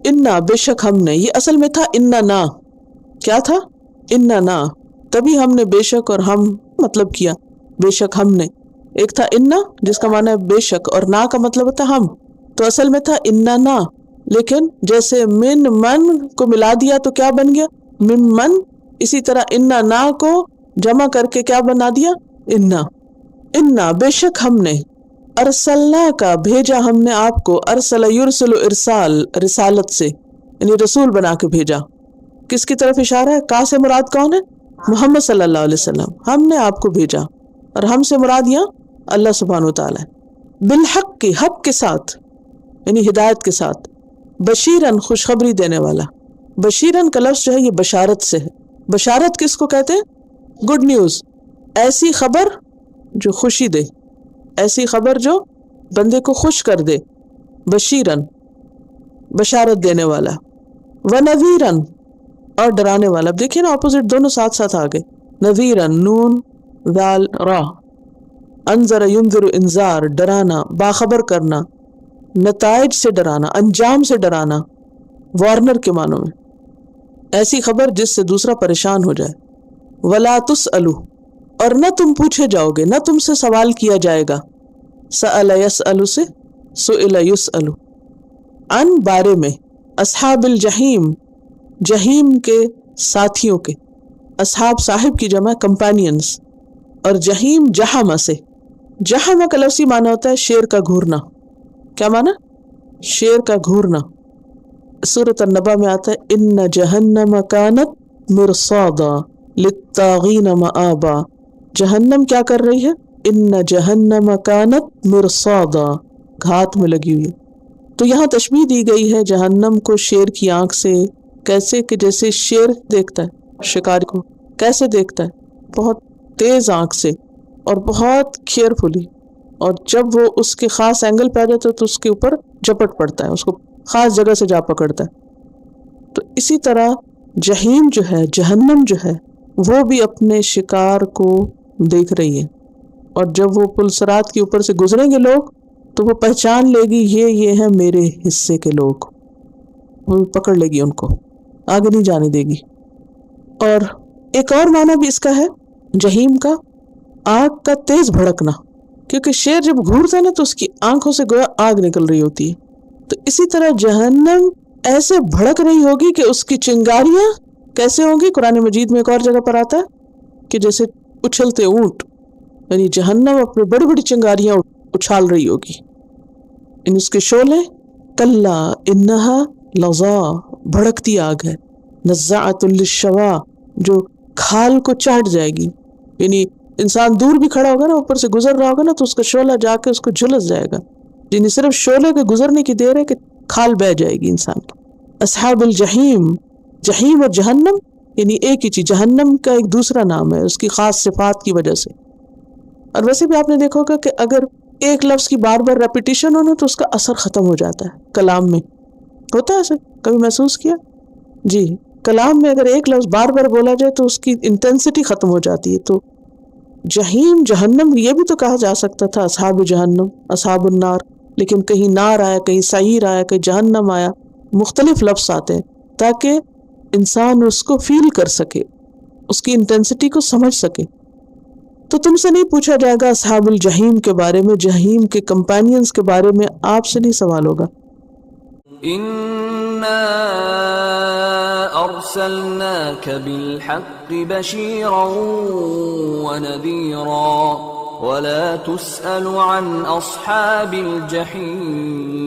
انا بے شک ہم نے، یہ اصل میں تھا اننا، کیا تھا؟ اننا، تبھی ہم نے بے شک اور ہم مطلب کیا بے شک ہم نے. ایک تھا انا جس کا معنی ہے بے شک، اور نا کا مطلب ہوتا ہم، تو اصل میں تھا اننا، لیکن جیسے من من کو ملا دیا تو کیا بن گیا؟ ممن. اسی طرح اننا کو جمع کر کے کیا بنا دیا؟ انا بے شک ہم نے، ارسلنا کا بھیجا ہم نے آپ کو، ارسل یرسل ارسال رسالت سے، یعنی رسول بنا کے بھیجا. کس کی طرف اشارہ ہے؟ کا سے مراد کون ہے؟ محمد صلی اللہ علیہ وسلم. ہم نے آپ کو بھیجا، اور ہم سے مراد یہاں اللہ سبحانہ وتعالی. بالحق کی، حق کے ساتھ یعنی ہدایت کے ساتھ، بشیرن خوشخبری دینے والا. بشیرن کا لفظ جو ہے یہ بشارت سے ہے. بشارت کس کو کہتے ہیں؟ گڈ نیوز، ایسی خبر جو خوشی دے، ایسی خبر جو بندے کو خوش کر دے. بشیرن بشارت دینے والا، ونذیرن اور ڈرانے والا. اب دیکھیے نا اپوزٹ دونوں ساتھ ساتھ آ گئے. نذیرن نون ذال را، انذر ینذر انذار ڈرانا، باخبر کرنا، نتائج سے ڈرانا، انجام سے ڈرانا، وارنر کے معنوں میں. ایسی خبر جس سے دوسرا پریشان ہو جائے. ولا تسألو، اور نہ تم پوچھے جاؤ گے، نہ تم سے سوال کیا جائے گا. سأل یسأل سے سئل یسأل، ان بارے میں، اصحاب الجحیم جہیم کے ساتھیوں کے. اصحاب صاحب کی جمع کمپینینز، اور جہیم جہم سے. جہم کا لفظی معنی ہوتا ہے شیر کا گھورنا. کیا معنی؟ شیر کا گھورنا. سورۃ النبا میں آتا ہے ان جہنم کانت مرصادا للطاغین مآبا. جہنم کیا کر رہی ہے؟ ان جہنم کانت مرصادا، گھات میں لگی ہوئی. تو یہاں تشبیہ دی گئی ہے جہنم کو شیر کی آنکھ سے. کیسے کہ جیسے شیر دیکھتا ہے شکار کو، کیسے دیکھتا ہے؟ بہت تیز آنکھ سے اور بہت کیئرفلی، اور جب وہ اس کے خاص اینگل پہ آ جاتا ہے تو اس کے اوپر جپٹ پڑتا ہے، اس کو خاص جگہ سے جا پکڑتا ہے. تو اسی طرح جہیم جو ہے، جہنم جو ہے، وہ بھی اپنے شکار کو دیکھ رہی ہے. اور جب وہ پل صراط کے اوپر سے گزریں گے لوگ تو وہ پہچان لے گی یہ ہیں میرے حصے کے لوگ. وہ پکڑ لے گی ان کو، آگے نہیں جانے دے گی. اور ایک اور معنی بھی اس کا ہے جہیم کا، آگ کا تیز بھڑکنا. کیونکہ شیر جب گھورتا ہے نا تو اس کی آنکھوں سے گویا آگ نکل رہی ہوتی ہے. تو اسی طرح جہنم ایسے بھڑک رہی ہوگی کہ اس کی چنگاریاں کیسے ہوں گی؟ قرآن مجید میں ایک اور جگہ پر آتا ہے کہ جیسے اچھلتے اونٹ، یعنی جہنم اپنی بڑی بڑی چنگاریاں اچھال رہی ہوگی. ان اس کے شعلے کلا انہا لظا، بھڑکتی آگ ہے. نزاعۃ للشوا، جو کھال کو چاٹ جائے گی. یعنی انسان دور بھی کھڑا ہوگا نا، اوپر سے گزر رہا ہوگا نا، تو اس کا شعلہ جا کے اس کو جھلس جائے گا. یعنی صرف شعلے کے گزرنے کی دیر ہے کہ کھال بہ جائے گی انسان کی. اصحاب الجحیم، جہیم اور جہنم یعنی ایک ہی چیز. جہنم کا ایک دوسرا نام ہے اس کی خاص صفات کی وجہ سے. اور ویسے بھی آپ نے دیکھا ہوگا کہ اگر ایک لفظ کی بار بار ریپیٹیشن ہونا تو اس کا اثر ختم ہو جاتا ہے. کلام میں ہوتا ہے ایسے، کبھی محسوس کیا؟ جی، کلام میں اگر ایک لفظ بار بار بولا جائے تو اس کی انٹینسٹی ختم ہو جاتی ہے. تو جہیم جہنم یہ بھی تو کہا جا سکتا تھا اصحاب جہنم، اصحاب النار، لیکن کہیں نار آیا، کہیں سعیر آیا، کہیں جہنم آیا. مختلف لفظ آتے ہیں تاکہ انسان اس کو فیل کر سکے، اس کی انٹینسٹی کو سمجھ سکے. تو تم سے نہیں پوچھا جائے گا اصحاب الجحیم کے بارے میں، جہیم کے کمپینینز کے بارے میں آپ سے نہیں سوال ہوگا. انا ارسلناک بالحق بشیرا ونذیرا ولا تسأل عن اصحاب الجحیم.